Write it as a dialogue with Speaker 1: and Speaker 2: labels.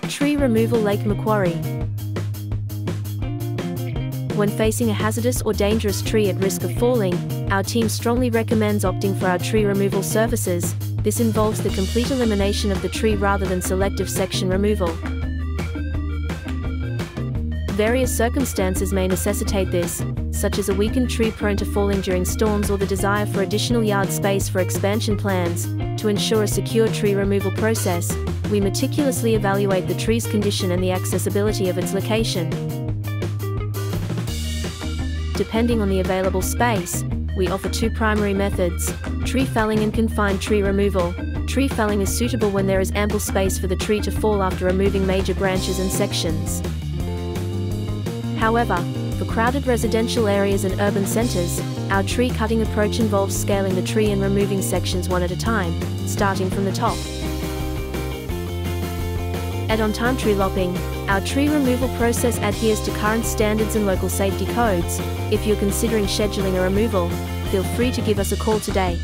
Speaker 1: Tree removal. Lake Macquarie. When facing a hazardous or dangerous tree at risk of falling, our team strongly recommends opting for our tree removal services. This involves the complete elimination of the tree rather than selective section removal. Various circumstances may necessitate this, such as a weakened tree prone to falling during storms or the desire for additional yard space for expansion plans. To ensure a secure tree removal process, we meticulously evaluate the tree's condition and the accessibility of its location. Depending on the available space, we offer two primary methods: tree felling and confined tree removal. Tree felling is suitable when there is ample space for the tree to fall after removing major branches and sections. However, for crowded residential areas and urban centers, our tree cutting approach involves scaling the tree and removing sections one at a time, starting from the top. At On Time Tree Lopping, our tree removal process adheres to current standards and local safety codes. If you're considering scheduling a removal, feel free to give us a call today.